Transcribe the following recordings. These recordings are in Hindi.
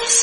Hi,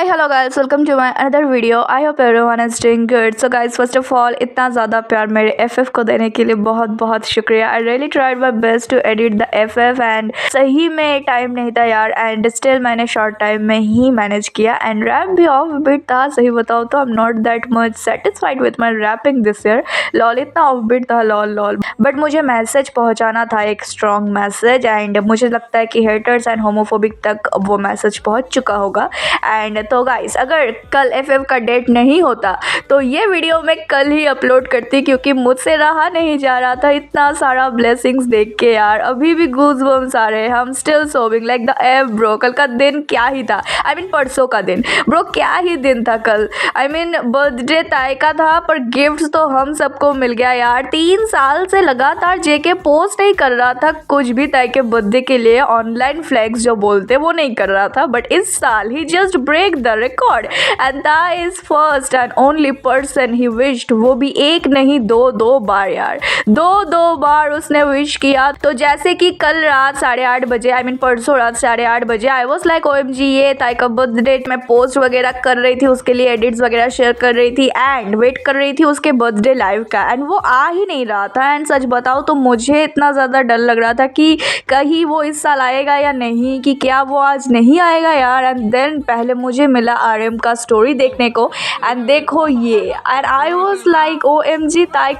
hello guys, welcome to my another video. I hope everyone is doing good. So guys, first of all, इतना ज़्यादा प्यार मेरे FF को देने के लिए बहुत बहुत शुक्रिया. I really tried my best to edit the FF and सही में टाइम नहीं था यार, and still मैंने शॉर्ट टाइम में ही मैनेज किया. And रैप भी ऑफ बीट था, सही बताओ तो I'm not that much satisfied with my rapping this year. Lol इतना ऑफ बीट था, लॉल. बट मुझे मैसेज पहुँचाना था, एक स्ट्रॉन्ग मैसेज, एंड मुझे लगता है कि हेटर्स एंड होमोफोबिक तक वो मैसेज पहुँच चुका होगा. एंड तो गाइस, अगर कल FF का डेट नहीं होता तो ये वीडियो मैं कल ही अपलोड करती, क्योंकि मुझसे रहा नहीं जा रहा था इतना सारा ब्लेसिंग्स देख के यार. अभी भी गूज़बम्स आ रहे हैं. हम still सोबिंग like the F bro. कल का दिन क्या ही था, आई मीन परसों का दिन ब्रो, क्या ही दिन था कल. आई मीन बर्थडे ताई का था, पर गिफ्ट्स तो हम सबको मिल गया यार. 3 साल से लगातार JK पोस्ट नहीं कर रहा था कुछ भी ताई के बर्थडे के लिए. ऑनलाइन फ्लैग्स जो बोलते वो नहीं कर रहा था, बट इस साल ही just break the record and that is first and only person he wished. वो भी एक नहीं, दो बार यार, दो बार उसने विश किया. तो जैसे कि कल रात 8:30 बजे, आई मीन परसों रात 8:30 बजे, आई वॉज लाइक OMG ये ताई का बर्थडे. मैं पोस्ट वगैरह कर रही थी, उसके लिए एडिट्स वगैरह शेयर कर रही थी एंड वेट कर रही थी उसके बर्थडे लाइव का. एंड वो आ ही नहीं रहा था. एंड सच बताओ तो मुझे इतना ज़्यादा डर लग रहा था कि कहीं वो इस साल आएगा या नहीं, कि क्या वो आज नहीं आएगा यार. एंड देन पहले मुझे मिला RM का स्टोरी देखने को, एंड देखो ये, and I was like OMG ताई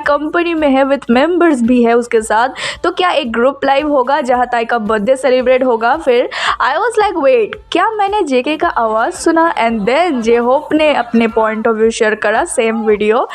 कंपनी में है, विथ मेंबर्स भी है उसके साथ. तो क्या एक ग्रुप लाइव होगा जहाँ ताई का बर्थडे सेलिब्रेट होगा. फिर आई वॉज लाइक वेट, क्या मैंने JK का आवाज़ सुना. एंड देन J-Hope ने अपने पॉइंट ऑफ व्यू शेयर करा, सेम वीडियो.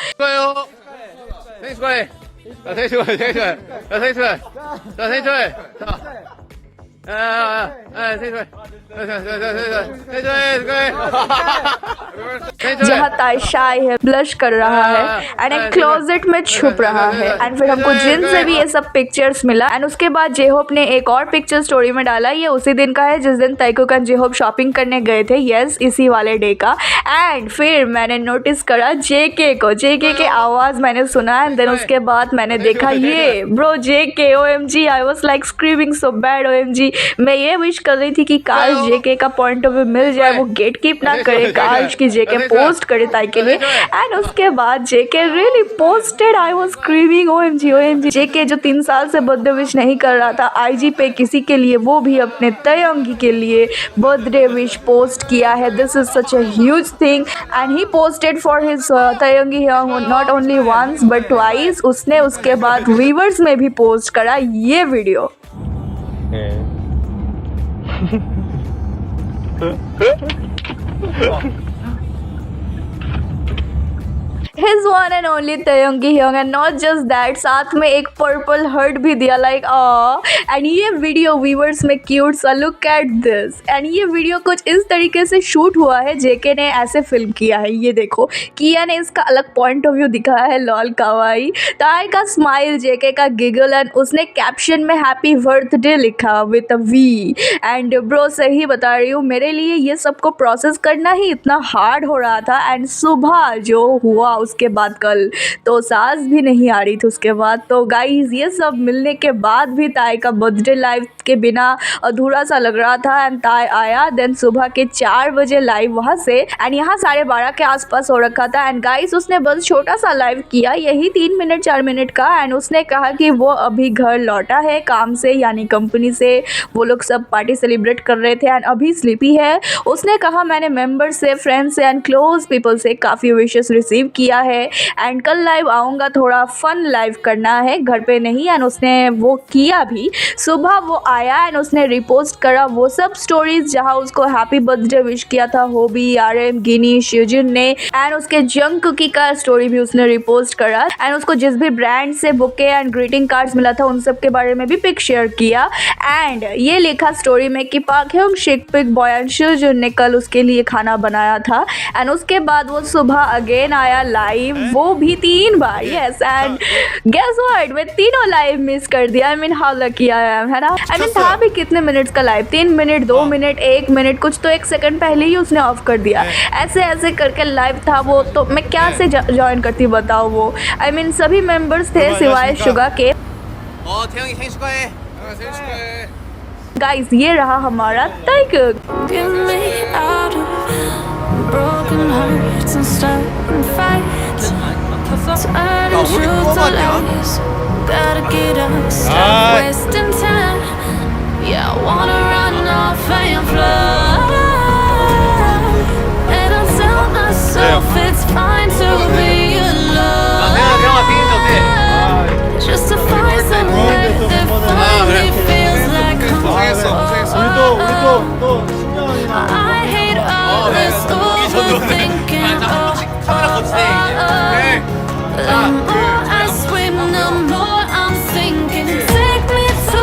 जहाँ ताई शाय है, ब्लश कर रहा है एंड एक क्लोजेट में छुप रहा है. एंड फिर हमको जिन से भी ये सब पिक्चर्स मिला. एंड उसके बाद J-Hope ने एक और पिक्चर स्टोरी में डाला. ये उसी दिन का है जिस दिन ताइकुक एंड J-Hope शॉपिंग करने गए थे. यस, इसी वाले डे का. एंड फिर मैंने नोटिस करा JK को, JK के आवाज़ मैंने सुना. एंड देन उसके बाद मैंने देखा ये bro JK. OMG, I was like screaming so bad. OMG, मैं ये विश कर रही थी कि काश JK का पॉइंट ऑफ व्यू मिल जाए, वो गेट कीप ना करे, काश कि JK पोस्ट करे ताई के लिए. एंड उसके बाद JK really posted. I was screaming OMG. JK जो 3 साल से बर्थडे विश नहीं कर रहा था IG पे किसी के लिए, वो भी अपने तयंगी के लिए बर्थडे विश पोस्ट किया है. This is such a huge thing. And he posted for his तयंगी not only once but twice. उसने उसके बाद व्यूअर्स में भी पोस्ट करा ये video. His one and only Taeyonggi Hyung, and not just that, साथ में एक पर्पल हर्ट भी दिया, लाइक एंड ये वीडियो व्यूअर्स में क्यूट सा. Look at this. एंड ये वीडियो कुछ इस तरीके से शूट हुआ है, JK ने ऐसे फिल्म किया है. ये देखो, किया ने इसका अलग पॉइंट ऑफ व्यू दिखाया है, लॉल कावाई. ताई का स्माइल, JK का गिगल, एंड उसने कैप्शन में हैप्पी बर्थडे लिखा with a V. And bro सही बता रही हूँ, मेरे लिए ये सबको प्रोसेस करना ही इतना हार्ड हो रहा था. एंड सुबह जो हुआ उसके बाद, कल तो सांस भी नहीं आ रही थी उसके बाद. तो गाइज, ये सब मिलने के बाद भी ताई का बर्थडे लाइव के बिना अधूरा सा लग रहा था. एंड ताई आया, देन सुबह के 4 बजे लाइव वहाँ से, एंड यहाँ 12:30 के आसपास हो रखा था. एंड गाइज, उसने बस छोटा सा लाइव किया, यही 3 मिनट 4 मिनट का. एंड उसने कहा कि वो अभी घर लौटा है काम से, यानी कंपनी से. वो लोग सब पार्टी सेलिब्रेट कर रहे थे एंड अभी स्लीपी है. उसने कहा मैंने मेंबर से, फ्रेंड्स से एंड क्लोज पीपल से काफ़ी विशेस रिसीव किया है एंड कल लाइव आऊँगा, थोड़ा फन लाइव करना है, घर पे नहीं. एंड उसने वो किया भी. सुबह वो आया एंड उसने रिपोस्ट करा वो सब स्टोरीज जहाँ उसको हैप्पी बर्थडे विश किया था होबी, RM, गिनी, शिवजुन ने. एंड उसके जंगकुकी का स्टोरी भी उसने रिपोस्ट करा. एंड उसको जिस भी ब्रांड से बुके एंड ग्रीटिंग कार्ड्स मिला था उन सब के बारे में भी पिक शेयर किया. एंड ये लिखा स्टोरी में कि पाक ह्योंग शिक पिक बॉय एंड शिवजुन ने कल उसके लिए खाना बनाया था. एंड उसके बाद वो सुबह अगेन आया लाइव लाइव, वो भी 3 बार। यस, एंड गेस व्हाट, मैं तीनों लाइव मिस कर दिया। I mean how lucky I am, है ना। आई मीन था भी कितने मिनट्स का लाइव, 3 मिनट, 2 मिनट, 1 मिनट, कुछ तो 1 सेकंड पहले ही उसने ऑफ कर दिया। ऐसे ऐसे करके लाइव था वो, तो मैं क्या से ज्वाइन करती बताओ। वो आई मीन सभी मेंबर्स थे सिवाय शुगा के। 태영이 생일 축하해. 생일 축하해. गाइस ये रहा हमारा tiger. Get me out of broken hearts and starting fights. Turning truth to lies. Gotta get up, stop wasting time. Yeah, I wanna run off and fly. And I tell myself it's fine to be alone. Just to find somewhere that finally feels like home. I hate all this overthinking. The more I swim, the more I'm sinking. Take me to a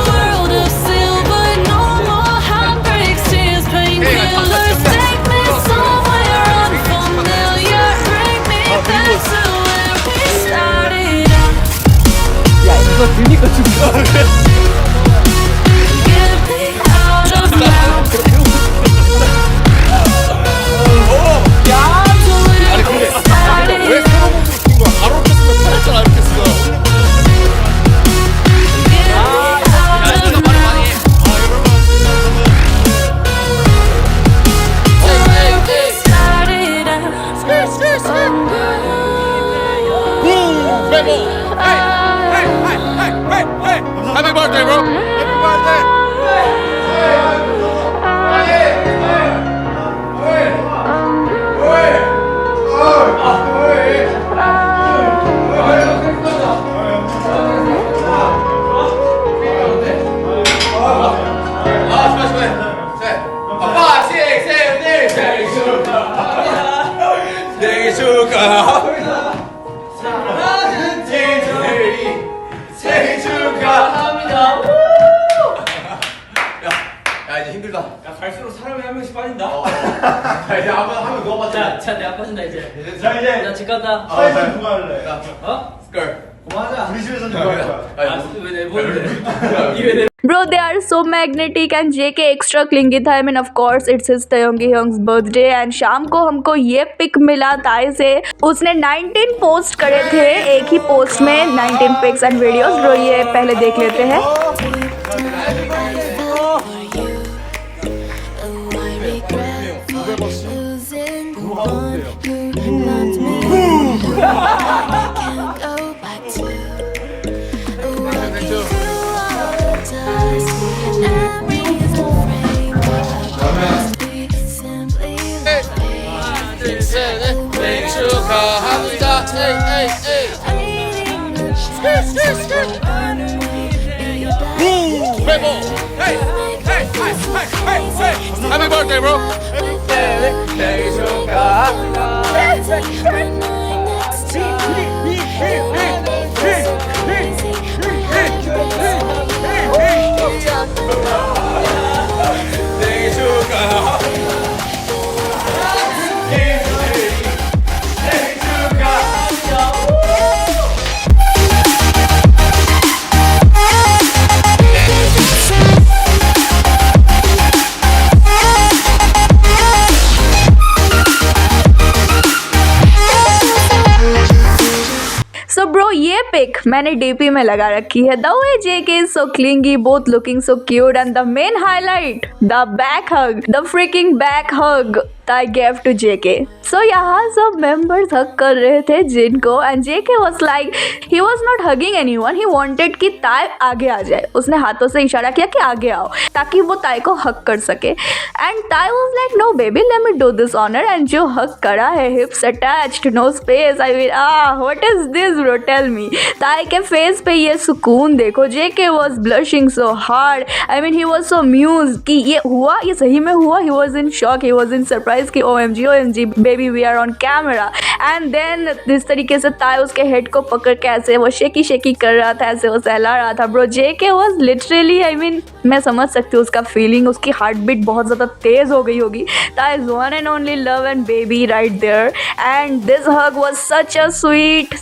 world of silver, no more heartbreaks, tears, painkillers. Take me somewhere unfamiliar, bring me back to where we started out. 이거 들니까 죽어. Get me out of now. 아니 근데 왜 서로 웃긴 거야? 바로 켰으면 터졌잖아 이렇게 했어. Happy birthday, bro. Happy birthday. 아빠 생일 생일 축하합니다. 사랑하는 제이 생일 축하합니다. 야 이제 힘들다. 야 갈수록 사람이 한 명씩 빠진다. 야 이제 한번 누가 맞자. 자 내가 빠진다 이제. 자 이제 나집 갔다. 사이즈 누가 할래? 어? 스컬. 그만하자. 우리 집에서 누가 할 거야? 아왜 내보는데? 이왜 내? Bro, they are so magnetic and JK extra clingy था। I mean of course it's his Taeyonggi Hyung's birthday and शाम को हमको ये पिक मिला ताई से। उसने 19 पोस्ट करे थे एक ही पोस्ट में, 19 पिक्स एंड वीडियोस। ब्रो ये पहले देख लेते हैं। 생일 축하합니다. 브레이보. Happy birthday, bro. 생일 축하합니다. 생일 축하합니다. So bro ये पिक मैंने डीपी में लगा रखी है। The way JK is so clingy, both looking so cute and the main highlight the back hug, the fricking back hug I gave to JK. So यहाँ सब members hug कर रहे थे जिनको and JK was like he was not hugging anyone. He wanted कि ताई आगे आ जाए। उसने हाथों से इशारा किया कि आगे आओ ताकि वो ताई को हग कर सके। And ताई was like no baby let me do this honor. And जो हग करा है hips attached no space. I mean what is this bro tell me. ताई के face पे ये सुकून देखो। JK was blushing so hard. I mean he was so amused कि ये हुआ, ये सही में हुआ। He was in shock, he was in surprise voice कि OMG baby we are on camera. And then इस तरीके से ताई उसके हेड को पकड़ के ऐसे वो शेकी कर रहा था, ऐसे वो सहला रहा था। ब्रो JK वाज लिटरली मैं समझ सकती हूँ उसका फीलिंग, उसकी हार्ट बीट बहुत ज़्यादा तेज़ हो गई होगी। Tae is one and only love and baby right there, and this hug was such a sweet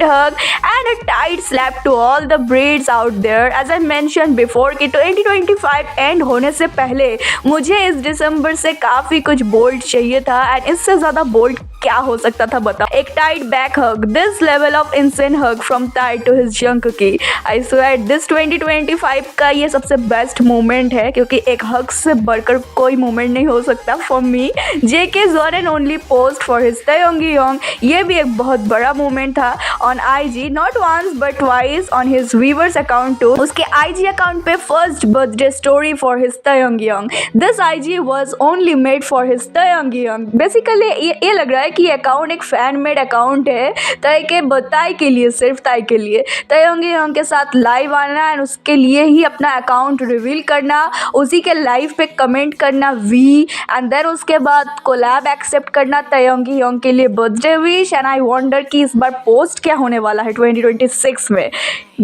hug and a tight slap to all the breeds out there. As I mentioned before कि 2025 एंड होने से पहले मुझे इस दिसंबर से काफ़ी कुछ बोल्ड चाहिए था, एंड इससे ज़्यादा बोल्ड क्या हो सकता था बताओ। एक tight back hug, this level of insane hug from Tae to his junkie. I swear this 2025 का ये सबसे बेस्ट मोमेंट है, क्योंकि एक हग से बढ़कर कोई मोमेंट नहीं हो सकता for me. JK's one and only post for his Taeyong, ये भी एक बहुत बड़ा मोमेंट था on IG, not once but twice on his Weverse account too. उसके IG अकाउंट पे first birthday story for his Taeyong। This IG was only made for his Taeyong। Basically ये लग रहा है कि अकाउंट एक फैन मेड अकाउंट है ताई के लिए, सिर्फ ताई के लिए Taeyong के साथ लाइव आना एंड उसके लिए ही अपना अकाउंट रिवील करना, उसी के लाइव पे कमेंट करना वी, एंड देन उसके बाद कोलैब एक्सेप्ट करना Taeyong के लिए birthday wish. And I wonder कि इस बार पोस्ट क्या होने वाला है 2026 में।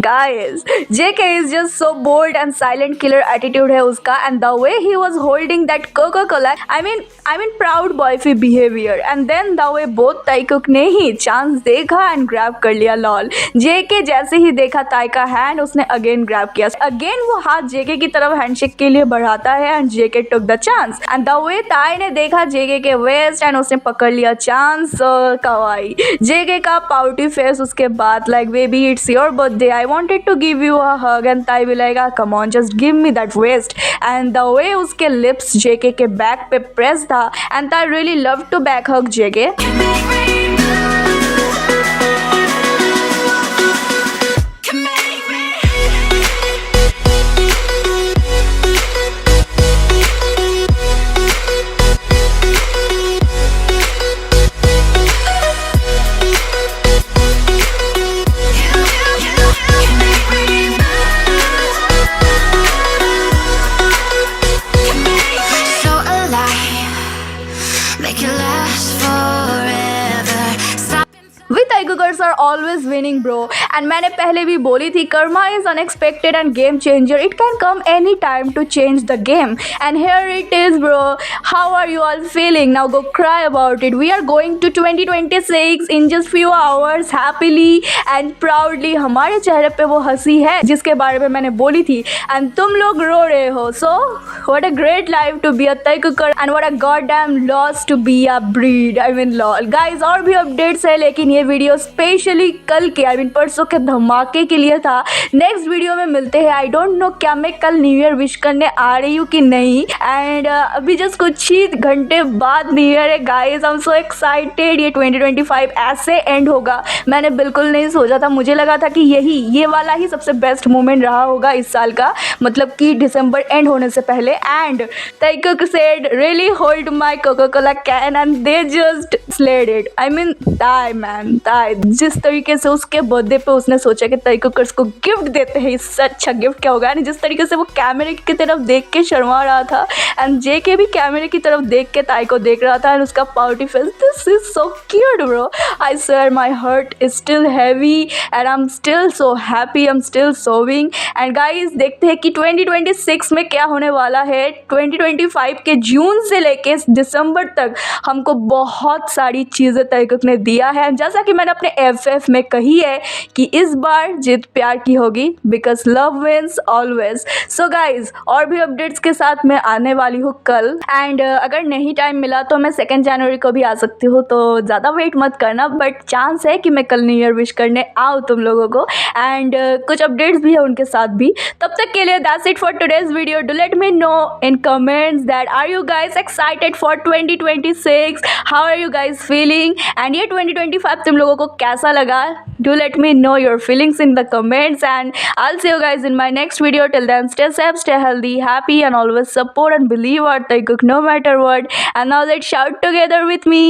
Guys, JK is just so bold and silent killer attitude है उसका, and the way he was holding that Coca-Cola, I mean proud boyfriend behavior, and then the way both Taekook ने ही चांस देखा and grab कर लिया लॉल। JK जैसे ही देखा ताई का हैंड उसने अगेन ग्रैब किया, अगेन वो हाथ JK की तरफ हैंडशेक के लिए बढ़ाता है and JK took the chance, and the way ताई ने देखा JK के वेस्ट एंड उसने पकड़ लिया चांस। कवाई JK का पाउटी फेस उसके बाद like baby it's your birthday, I wanted to give you a hug, and ताई भी like come on just give me that waist, and the way उसके lips JK के बैक पे प्रेस था, and ताई really loved to back hug JK। So alive, make it last forever. Stop. We Taekookers are always winning bro, and मैंने पहले भी बोली थी karma is unexpected and game changer, it can come any time to change the game, and here it is bro। How are you all feeling now? Go cry about it। We are going to 2026 in just few hours happily and proudly। हमारे चेहरे पे वो हंसी है जिसके बारे में मैंने बोली थी, and तुम लोग रो रहे हो। So what a great life to be a Taekooker, and what a goddamn loss to be a breed। I mean lol guys, और भी अपडेट्स है, लेकिन ये वीडियो स्पेशली कल के परसों के धमाके के लिए था। नेक्स्ट वीडियो में मिलते हैं। आई डोंट नो क्या मैं कल न्यू ईयर विश करने आ रही हूँ कि नहीं, एंड अभी जस्ट कुछ ही घंटे बाद न्यू ईयर है guys. I am so excited. ये 2025 ऐसे एंड होगा मैंने बिल्कुल नहीं सोचा था। मुझे लगा था कि ये वाला ही सबसे बेस्ट मोमेंट रहा होगा इस साल का, मतलब कि दिसंबर एंड होने से पहले। And Taekook said really hold my Coca-Cola can, and they just slayed it। I mean ताई मैन, ताई जिस तरीके से उसके बर्थडे पे उसने सोचा कि Taekookers को गिफ्ट देते हैं, इससे अच्छा गिफ्ट क्या होगा। यानी जिस तरीके से वो कैमरे की तरफ देख के शर्मा रहा था, एंड JK भी कैमरे की तरफ देख के ताई को देख रहा था, एंड उसका pouty face, this is so cute bro. I swear my heart is still heavy and I am still so happy, I am still sowing. And guys देखते हैं कि 2026 में क्या होने वाला है। 2025 के जून से लेके दिसंबर तक हमको बहुत सारी चीज़ें Taekook ने दिया है। जैसा कि मैंने अपने FF में कही है कि इस बार जीत प्यार की होगी, because love wins always. So guys और भी अपडेट्स के साथ मैं आने वाली हूँ कल, एंड अगर नहीं टाइम मिला तो मैं 2 जनवरी को भी आ सकती हूँ, तो ज़्यादा वेट मत करना, बट चांस है कि मैं कल न्यू ईयर विश करने आऊँ तुम लोगों को, एंड कुछ अपडेट्स भी है उनके साथ भी। तब तक के लिए that's it for today's video. Do let me know in comments that are you guys excited for 2026, how are you guys feeling, and ये 2025 तुम लोगों को कैसा लगा। Do let me know your feelings in the comments, and I'll see you guys in my next video. Till then, stay safe, stay healthy, happy, and always support and believe our Taekook no matter what. And now let's shout together with me.